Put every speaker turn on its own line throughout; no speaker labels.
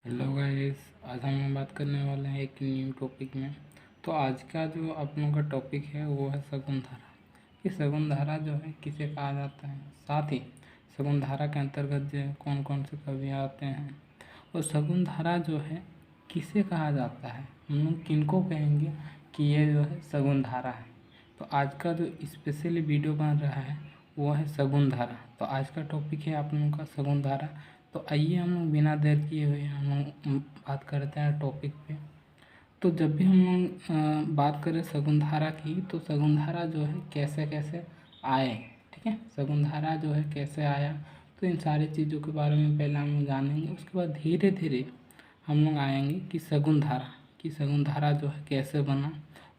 Hello guys, आज हम बात करने वाले हैं एक न्यू टॉपिक में। तो आज का जो आप लोगों का टॉपिक है वो है शगुन धारा। कि शगुन धारा जो है किसे कहा जाता है, साथ ही शगुन धारा के अंतर्गत जो है कौन कौन से कवि आते हैं, और शगुन धारा जो है किसे कहा जाता है, हम लोग किनको कहेंगे कि ये जो है शगुन धारा है। तो आज का जो स्पेशली वीडियो बन रहा है वो है शगुन धारा। तो आज का टॉपिक है आप लोगों का शगुन धारा। तो आइए हम लोग बिना देर किए हुए हम लोग बात करते हैं टॉपिक पे। तो जब भी हम लोग बात करें शगुन धारा की, तो शगुन धारा जो है कैसे कैसे आए, ठीक है, शगुन धारा जो है कैसे आया, तो इन सारी चीज़ों के बारे में पहले हम लोग जानेंगे। उसके बाद धीरे धीरे हम लोग आएंगे कि शगुन धारा जो है कैसे बना,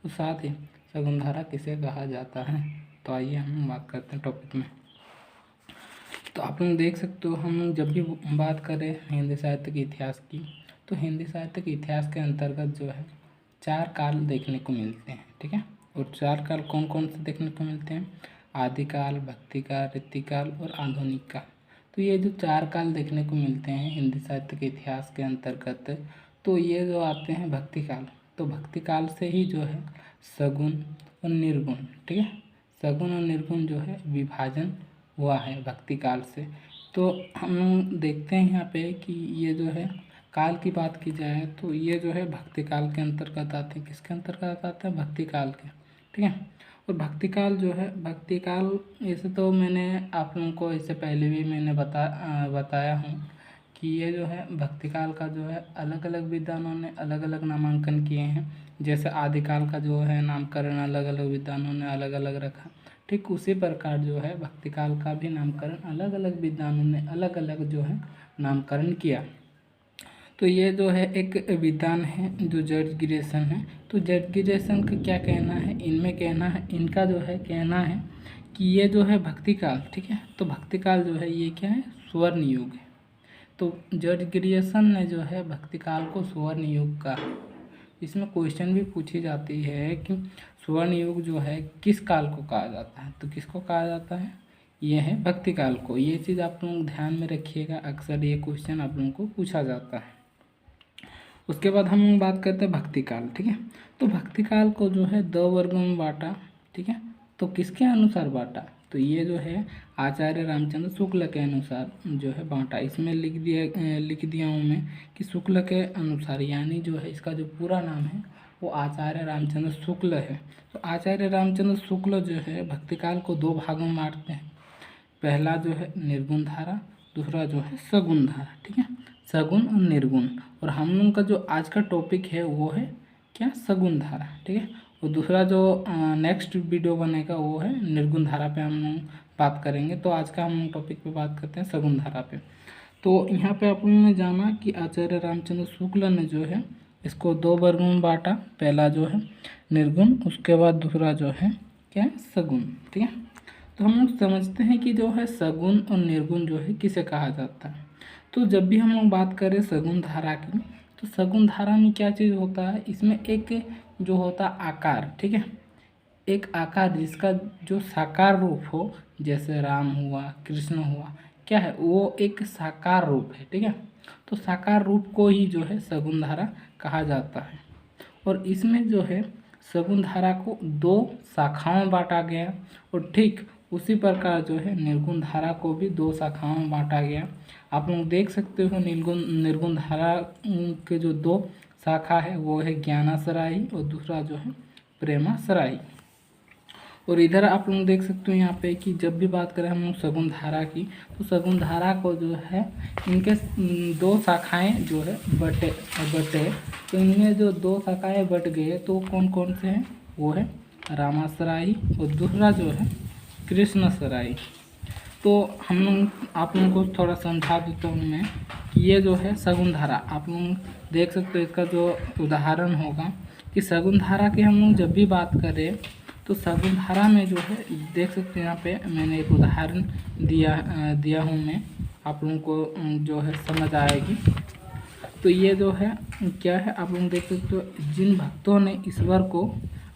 और साथ ही शगुन धारा किसे कहा जाता है। तो आइए हम बात करते हैं टॉपिक में। तो आप लोग देख सकते हो, हम लोग जब भी बात करें हिंदी साहित्य के इतिहास की, तो हिंदी साहित्य के इतिहास के अंतर्गत जो है 4 काल देखने को मिलते हैं, ठीक है। और 4 काल कौन कौन से देखने को मिलते हैं? आदिकाल, भक्तिकाल, रीतिकाल और आधुनिक काल। तो ये जो 4 काल देखने को मिलते हैं हिंदी साहित्य के इतिहास के अंतर्गत, तो ये जो आते हैं भक्ति काल। तो भक्ति काल से ही जो है सगुन और निर्गुण, ठीक है, सगुन और निर्गुण जो है विभाजन हुआ है भक्ति काल से। तो हम देखते हैं यहाँ पे कि ये जो है काल की बात की जाए तो ये जो है भक्ति काल के अंतर्गत आते हैं। किसके अंतर्गत आता है? भक्ति काल के, ठीक है। और भक्ति काल जो है, भक्ति काल ऐसे तो मैंने आप लोगों को इससे पहले भी मैंने बताया हूँ कि ये जो है भक्ति काल का जो है अलग अलग विद्वानों ने अलग अलग नामांकन किए हैं। जैसे आदिकाल का जो है नामकरण अलग अलग विद्वानों ने अलग अलग रखा, ठीक उसी प्रकार जो है भक्ति काल का भी नामकरण अलग अलग विद्वानों ने अलग अलग जो है नामकरण किया। तो ये जो है एक विद्वान है जो जॉर्ज गिरिसन है। तो जॉर्ज गिरिसन का क्या कहना है, इनमें कहना है, इनका जो है कहना है कि ये जो है भक्ति काल, ठीक है, तो भक्ति काल जो है ये क्या है? स्वर्ण युग है। तो जॉर्ज गिरिसन ने जो है भक्ति काल को स्वर्ण युग कहा। इसमें क्वेश्चन भी पूछी जाती है कि स्वर्ण युग जो है किस काल को कहा जाता है, तो किसको कहा जाता है? यह है भक्ति काल को। ये चीज़ आप लोग ध्यान में रखिएगा, अक्सर ये क्वेश्चन आप लोगों को पूछा जाता है। उसके बाद हम लोग बात करते हैं भक्ति काल, ठीक है। तो भक्ति काल को जो है 2 वर्गों में बांटा, ठीक है। तो किसके अनुसार बांटा? तो ये जो है आचार्य रामचंद्र शुक्ल के अनुसार जो है बांटा। इसमें लिख दिया हूँ मैं कि शुक्ल के अनुसार, यानी जो है इसका जो पूरा नाम है वो आचार्य रामचंद्र शुक्ल है। तो आचार्य रामचंद्र शुक्ल जो है भक्ति काल को 2 भागों में बांटते हैं। पहला जो है निर्गुण धारा, दूसरा जो है सगुण धारा, ठीक है, सगुण और निर्गुण। और हम लोग का जो आज का टॉपिक है वो है क्या? सगुण धारा, ठीक है। और दूसरा जो नेक्स्ट वीडियो बनेगा वो है निर्गुण धारा पे हम लोग बात करेंगे। तो आज का हम टॉपिक पे बात करते हैं सगुण धारा पे। तो यहाँ पे आप लोगों ने जाना कि आचार्य रामचंद्र शुक्ल ने जो है इसको 2 वर्गों में बांटा। पहला जो है निर्गुण, उसके बाद दूसरा जो है क्या है? सगुण, ठीक है। तो हम लोग समझते हैं कि जो है सगुण और निर्गुण जो है किसे कहा जाता है। तो जब भी हम लोग बात करें सगुण धारा की, तो सगुण धारा में क्या चीज़ होता है? इसमें एक जो होता आकार, ठीक है, एक आकार जिसका जो साकार रूप हो, जैसे राम हुआ, कृष्ण हुआ, क्या है वो? एक साकार रूप है, ठीक है। तो साकार रूप को ही जो है सगुण धारा कहा जाता है। और इसमें जो है सगुण धारा को 2 शाखाओं में बांटा गया, और ठीक उसी प्रकार जो है निर्गुण धारा को भी 2 शाखाओं में बांटा गया। आप लोग देख सकते हो निर्गुण धारा के जो 2 शाखा है वो है ज्ञानासराई और दूसरा जो है प्रेमासराई। और इधर आप लोग देख सकते हो यहाँ पे कि जब भी बात करें हम लोग सगुण धारा की, तो सगुण धारा को जो है इनके 2 शाखाएं जो है बटे। तो इनमें जो 2 शाखाएं बट गए तो कौन कौन से हैं? वो है रामासराई और दूसरा जो है कृष्णसराई। तो हम लोग आप लोगों को थोड़ा समझा देता हूँ मैं कि ये जो है सगुण धारा, आप लोग देख सकते हो इसका जो उदाहरण होगा कि सगुण धारा की हम लोग जब भी बात करें तो सगुण धारा में जो है देख सकते हैं यहाँ पे मैंने एक उदाहरण दिया हूँ मैं, आप लोगों को जो है समझ आएगी। तो ये जो है क्या है, आप लोग देख सकते हो, जिन भक्तों ने ईश्वर को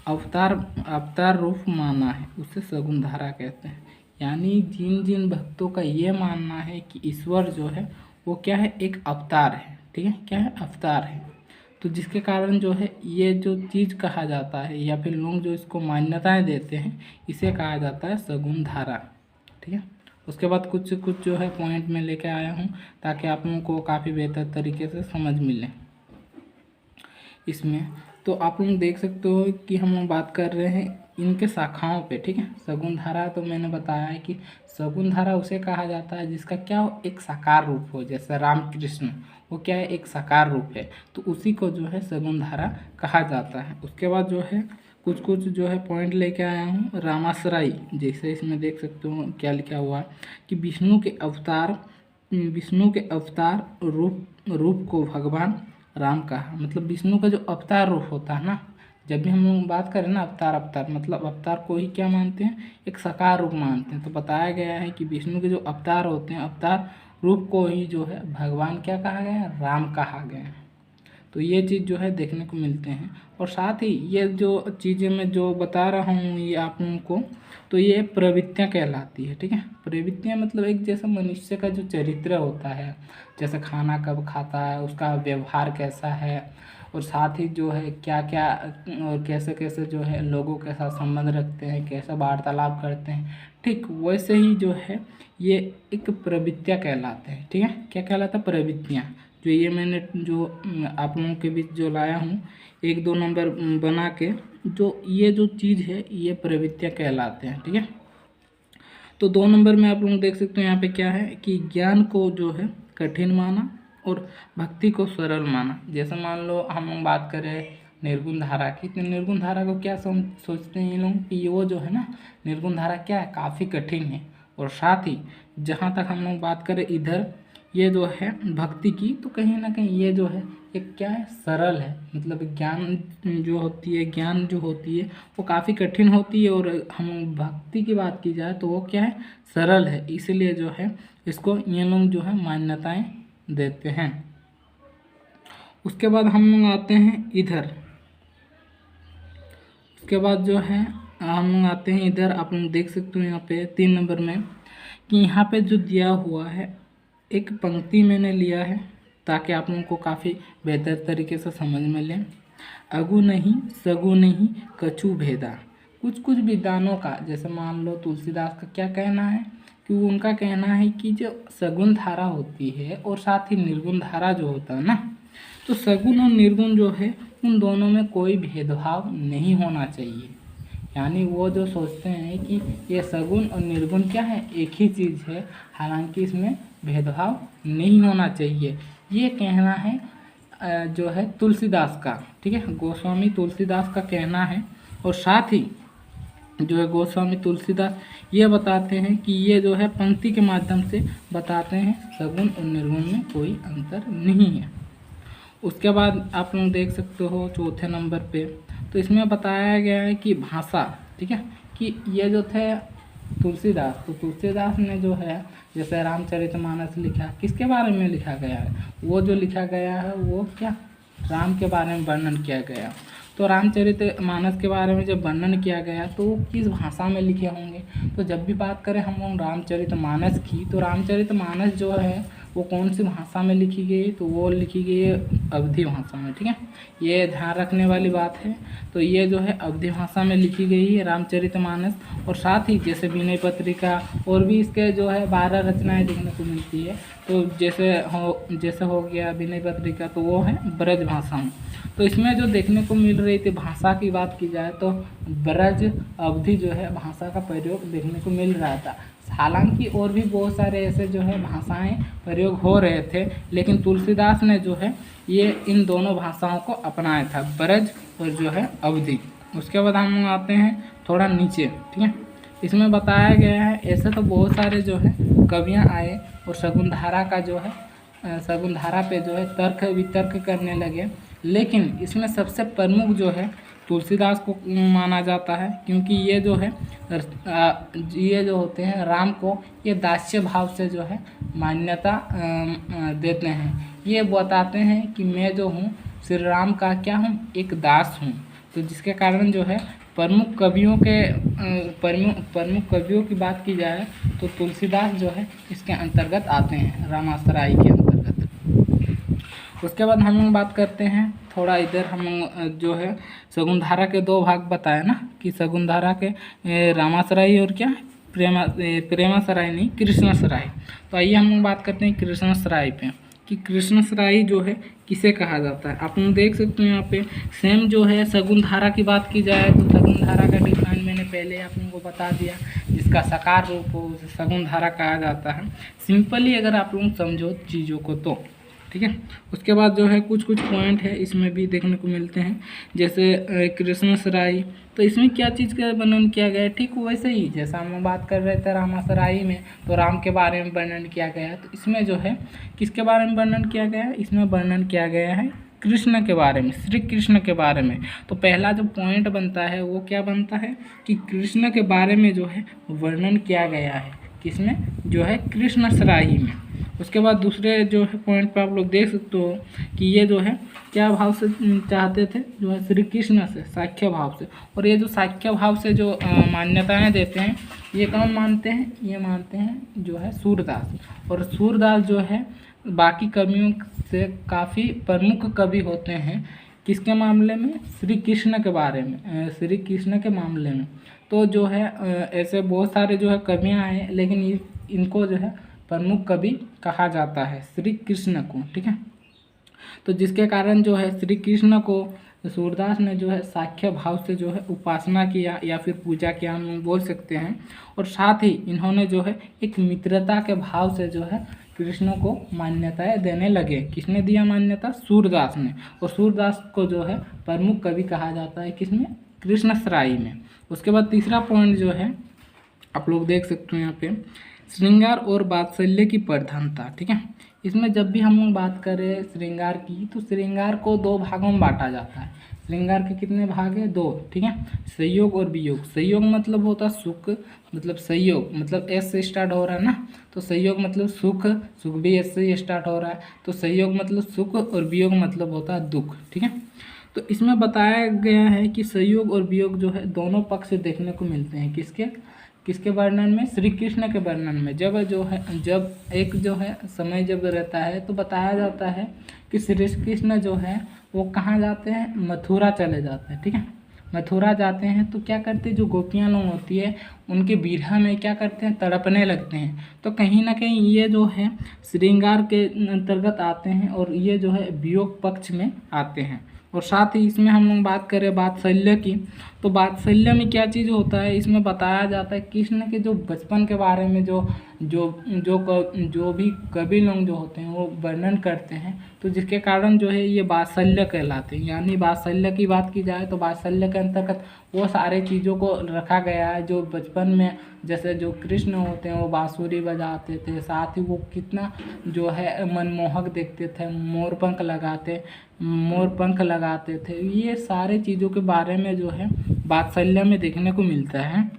अवतार रूप माना है उसे सगुण धारा कहते हैं। यानी जिन जिन भक्तों का ये मानना है कि ईश्वर जो है वो क्या है? एक अवतार है, ठीक है, क्या है, अवतार है। तो जिसके कारण जो है ये जो चीज़ कहा जाता है या फिर लोग जो इसको मान्यताएं देते हैं, इसे कहा जाता है सगुण धारा। ठीक है, उसके बाद कुछ कुछ जो है पॉइंट में लेके आया हूँ ताकि आप लोगों को काफ़ी बेहतर तरीके से समझ मिले इसमें। तो आप लोग देख सकते हो कि हम लोग बात कर रहे हैं इनके शाखाओं पे। ठीक है, सगुण धारा तो मैंने बताया है कि सगुण धारा उसे कहा जाता है जिसका क्या हो, एक साकार रूप हो। जैसे रामकृष्ण, वो क्या है, एक साकार रूप है, तो उसी को जो है सगुण धारा कहा जाता है। उसके बाद जो है कुछ कुछ जो है पॉइंट लेके आया हूँ रामाश्रयी। जैसे इसमें देख सकते हो क्या लिखा हुआ है कि विष्णु के अवतार रूप को भगवान राम कहा। मतलब विष्णु का जो अवतार रूप होता है ना, जब भी हम लोग बात करें ना अवतार मतलब अवतार को ही क्या मानते हैं, एक साकार रूप मानते हैं। तो बताया गया है कि विष्णु के जो अवतार होते हैं, अवतार रूप को ही जो है भगवान क्या कहा गया है, राम कहा गया है। तो ये चीज़ जो है देखने को मिलते हैं। और साथ ही ये जो चीज़ें मैं जो बता रहा हूँ ये आप लोगों को, तो ये प्रवृत्तियाँ कहलाती है। ठीक है, प्रवृत्तियाँ मतलब एक जैसा मनुष्य का जो चरित्र होता है, जैसे खाना कब खाता है, उसका व्यवहार कैसा है, और साथ ही जो है क्या क्या और कैसे कैसे जो है लोगों के साथ संबंध रखते हैं, कैसा वार्तालाप करते हैं। ठीक वैसे ही जो है ये एक प्रवृत्तियाँ कहलाते हैं। ठीक है, क्या कहलाता है, प्रवृत्तियाँ। जो ये मैंने जो आप लोगों के बीच जो लाया हूँ 1-2 नंबर बना के, जो ये जो चीज़ है ये प्रवृत्तियाँ कहलाते हैं। ठीक है, तो 2 नंबर में आप लोग देख सकते हो यहाँ पे क्या है कि ज्ञान को जो है कठिन माना और भक्ति को सरल माना। जैसे मान लो हम लोग बात करें निर्गुण धारा की, तो निर्गुण धारा को क्या सोचते हैं ये लोग कि वो जो है ना निर्गुण धारा क्या है, काफ़ी कठिन है। और साथ ही जहाँ तक हम लोग बात करें इधर ये जो है भक्ति की, तो कहीं ना कहीं ये जो है एक क्या है, सरल है। मतलब ज्ञान जो होती है वो काफ़ी कठिन होती है, और हम भक्ति की बात की जाए तो वो क्या है, सरल है। इसलिए जो है इसको ये लोग जो है मान्यताएं देते हैं। उसके बाद हम लोग आते हैं इधर, उसके बाद जो है हम लोग आते हैं इधर। आप लोग देख सकते हो यहाँ पे 3 नंबर में कि यहाँ पे जो दिया हुआ है एक पंक्ति मैंने लिया है ताकि आप लोगों को काफ़ी बेहतर तरीके से समझ में ले। अगु नहीं सगु नहीं कछु भेदा। कुछ कुछ विद्वानों का, जैसे मान लो तुलसीदास का क्या कहना है कि उनका कहना है कि जो सगुण धारा होती है और साथ ही निर्गुण धारा जो होता है ना, तो सगुण और निर्गुण जो है उन दोनों में कोई भेदभाव नहीं होना चाहिए। यानी वो जो सोचते हैं कि ये सगुण और निर्गुण क्या है, एक ही चीज़ है, हालांकि इसमें भेदभाव नहीं होना चाहिए। ये कहना है जो है तुलसीदास का। ठीक है, गोस्वामी तुलसीदास का कहना है। और साथ ही जो है गोस्वामी तुलसीदास ये बताते हैं कि ये जो है पंक्ति के माध्यम से बताते हैं सगुण और निर्गुण में कोई अंतर नहीं है। उसके बाद आप लोग देख सकते हो 4थे नंबर पे, तो इसमें बताया गया है कि भाषा। ठीक है, कि ये जो थे तुलसीदास, तो तुलसीदास ने जो है जैसे रामचरितमानस लिखा, किसके बारे में लिखा गया है, वो जो लिखा गया है वो क्या, राम के बारे में वर्णन किया गया। तो रामचरितमानस के बारे में जब वर्णन किया गया तो वो किस भाषा में लिखे होंगे। तो जब भी बात करें हम लोग रामचरितमानस की, तो रामचरितमानस जो है वो कौन सी भाषा में लिखी गई, तो वो लिखी गई है अवधी भाषा में। ठीक है, ये ध्यान रखने वाली बात है। तो ये जो है अवधी भाषा में लिखी गई है रामचरितमानस। और साथ ही जैसे विनय पत्रिका और भी इसके जो है 12 रचनाएं देखने को मिलती है। तो जैसे हो गया विनय पत्रिका, तो वो है ब्रज भाषा में। तो इसमें जो देखने को मिल रही थी भाषा की बात की जाए तो ब्रज अवधी जो है भाषा का प्रयोग देखने को मिल रहा था। हालांकि और भी बहुत सारे ऐसे जो है भाषाएं प्रयोग हो रहे थे, लेकिन तुलसीदास ने जो है ये इन दोनों भाषाओं को अपनाया था, ब्रज और जो है अवधी। उसके बाद हम लोग आते हैं थोड़ा नीचे। ठीक है, इसमें बताया गया है ऐसे तो बहुत सारे जो है कवियाँ आए और शकुंतला का जो है शकुंतला पे जो है तर्क वितर्क करने लगे, लेकिन इसमें सबसे प्रमुख जो है तुलसीदास को माना जाता है, क्योंकि ये जो है ये जो होते हैं राम को ये दास्य भाव से जो है मान्यता देते हैं। ये बताते हैं कि मैं जो हूँ श्री राम का क्या हूँ, एक दास हूँ। तो जिसके कारण जो है प्रमुख कवियों की बात की जाए तो तुलसीदास जो है इसके अंतर्गत आते हैं, रामाश्रयी के अंतर्गत। उसके बाद हम लोग बात करते हैं थोड़ा इधर हम लोग जो है शगुन धारा के दो भाग बताए ना कि शगुन धारा के रामासराई और क्या प्रेमासराय नहीं कृष्णसराय। तो आइए हम लोग बात करते हैं कृष्णसराय पे कि कृष्णसराय जो है किसे कहा जाता है। आप लोग देख सकते हैं यहाँ पे सेम जो है शगुन धारा की बात की जाए तो शगुन धारा का डिफाइन मैंने पहले आप लोगों को बता दिया, जिसका साकार रूप हो उसे शगुन धारा कहा जाता है। सिंपली अगर आप लोग समझो चीज़ों को तो ठीक है। उसके बाद जो है कुछ पॉइंट है इसमें भी देखने को मिलते हैं, जैसे कृष्णसराय। तो इसमें क्या चीज़ का वर्णन किया गया है, ठीक वैसे ही जैसा हम बात कर रहे थे रामासराय में तो राम के बारे में वर्णन किया गया है। तो इसमें जो है किसके बारे में वर्णन किया गया है, इसमें वर्णन किया गया है कृष्ण के बारे में, श्री कृष्ण के बारे में। तो पहला जो पॉइंट बनता है वो क्या बनता है कि कृष्ण के बारे में जो है वर्णन किया गया है, किसमें, जो है कृष्णसराय में। उसके बाद दूसरे जो है पॉइंट पे आप लोग देख सकते हो कि ये जो है क्या भाव से चाहते थे, जो है श्री कृष्ण से साख्य भाव से। और ये जो साख्य भाव से जो मान्यताएं देते हैं ये कौन मानते हैं, ये मानते हैं जो है सूरदास। और सूरदास जो है बाकी कवियों से काफ़ी प्रमुख कवि होते हैं, किसके मामले में, श्री कृष्ण के बारे में, श्री कृष्ण के मामले में। तो जो है ऐसे बहुत सारे जो है कवियाँ हैं, लेकिन इनको जो है प्रमुख कवि कहा जाता है श्री कृष्ण को, ठीक है। तो जिसके कारण जो है श्री कृष्ण को सूरदास ने जो है साख्य भाव से जो है उपासना किया या फिर पूजा किया हम बोल सकते हैं। और साथ ही इन्होंने जो है एक मित्रता के भाव से जो है कृष्ण को मान्यताएं देने लगे। किसने दिया मान्यता, सूरदास ने। और सूरदास को जो है प्रमुख कवि कहा जाता है किसमें, कृष्णसराय में। उसके बाद तीसरा पॉइंट जो है आप लोग देख सकते हो यहाँ पे श्रृंगार और वात्सल्य की प्रधानता, ठीक है। इसमें जब भी हम लोग बात करें श्रृंगार की तो श्रृंगार को दो भागों में बांटा जाता है। श्रृंगार के कितने भाग है, दो, ठीक है। संयोग और वियोग। संयोग मतलब होता है सुख, मतलब संयोग मतलब एस से स्टार्ट हो रहा है ना, तो संयोग मतलब सुख, सुख भी एस से स्टार्ट हो रहा है, तो संयोग मतलब सुख और वियोग मतलब होता है दुख, ठीक है। तो इसमें बताया गया है कि संयोग और वियोग जो है दोनों पक्ष देखने को मिलते हैं, किसके वर्णन में, श्री कृष्ण के वर्णन में। जब एक जो है समय जब रहता है तो बताया जाता है कि श्री कृष्ण जो है वो कहाँ जाते हैं, मथुरा चले जाते हैं, ठीक है। मथुरा जाते हैं तो क्या करते हैं, जो गोपियाँ लोग होती है उनके बिरहा में क्या करते हैं, तड़पने लगते हैं। तो कहीं ना कहीं ये जो है श्रृंगार के अंतर्गत आते हैं और ये जो है वियोग पक्ष में आते हैं। और साथ ही इसमें हम लोग बात करें वात्सल्य की, तो वात्सल्य में क्या चीज़ होता है, इसमें बताया जाता है कृष्ण के जो बचपन के बारे में जो भी कवि लोग जो होते हैं वो वर्णन करते हैं। तो जिसके कारण जो है ये वात्सल्य कहलाते हैं। यानी वात्सल्य की बात की जाए तो वात्सल्य के अंतर्गत वो सारे चीज़ों को रखा गया है जो बचपन में, जैसे जो कृष्ण होते हैं वो बांसुरी बजाते थे, साथ ही वो कितना जो है मनमोहक देखते थे, मोर पंख लगाते थे। ये सारे चीज़ों के बारे में जो है वात्सल्य में देखने को मिलता है।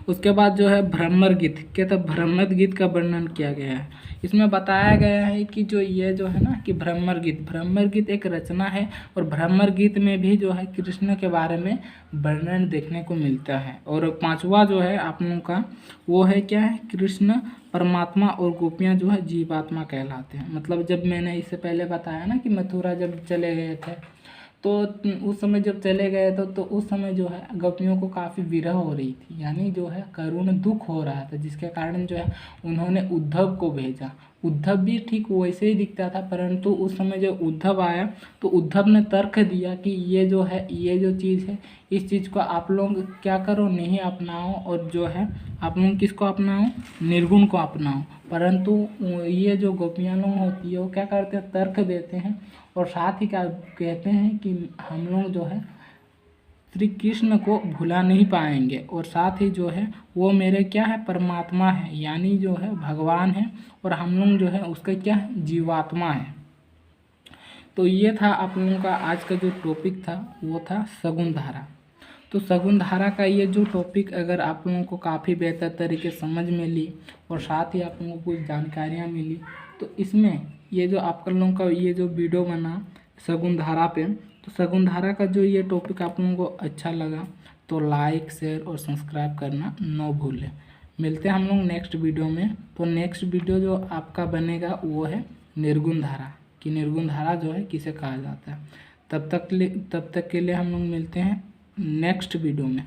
उसके बाद जो है भ्रमर गीत, क्या था, भ्रमर गीत का वर्णन किया गया है। इसमें बताया गया है कि जो ये जो है ना कि भ्रमर गीत एक रचना है और भ्रमर गीत में भी जो है कृष्ण के बारे में वर्णन देखने को मिलता है। और पांचवा जो है आप लोगों का वो है क्या है, कृष्ण परमात्मा और गोपियाँ जो है जीवात्मा कहलाते हैं। मतलब जब मैंने इससे पहले बताया ना कि मथुरा जब चले गए थे तो उस समय जब चले गए तो उस समय जो है गोपियों को काफ़ी विरह हो रही थी, यानी जो है करुण दुख हो रहा था, जिसके कारण जो है उन्होंने उद्धव को भेजा। उद्धव भी ठीक वैसे ही दिखता था, परंतु उस समय जब उद्धव आया तो उद्धव ने तर्क दिया कि ये जो चीज़ है इस चीज़ को आप लोग क्या करो, नहीं अपनाओ, और जो है आप लोग किसको अपनाओ, निर्गुण को अपनाओ। परंतु ये जो गोपियाँ लोग होती है वो क्या करते हैं, तर्क देते हैं और साथ ही क्या कहते हैं कि हम लोग जो है श्री कृष्ण को भुला नहीं पाएंगे, और साथ ही जो है वो मेरे क्या है, परमात्मा है, यानी जो है भगवान है, और हम लोग जो है उसका क्या है, जीवात्मा है। तो ये था आप लोगों का आज का जो टॉपिक था वो था शगुन धारा। तो शगुन धारा का ये जो टॉपिक अगर आप लोगों को काफ़ी बेहतर तरीके समझ में ली और साथ ही आप लोगों को कुछ जानकारियाँ मिली, तो इसमें ये जो आप लोगों का ये जो वीडियो बना शगुन धारा पे, तो शगुन धारा का जो ये टॉपिक आप लोगों को अच्छा लगा तो लाइक, शेयर और सब्सक्राइब करना न भूलें। मिलते हैं हम लोग नेक्स्ट वीडियो में। तो नेक्स्ट वीडियो जो आपका बनेगा वो है निर्गुण धारा की। कि निर्गुण धारा जो है किसे कहा जाता है। तब तक के लिए हम लोग मिलते हैं नेक्स्ट वीडियो में।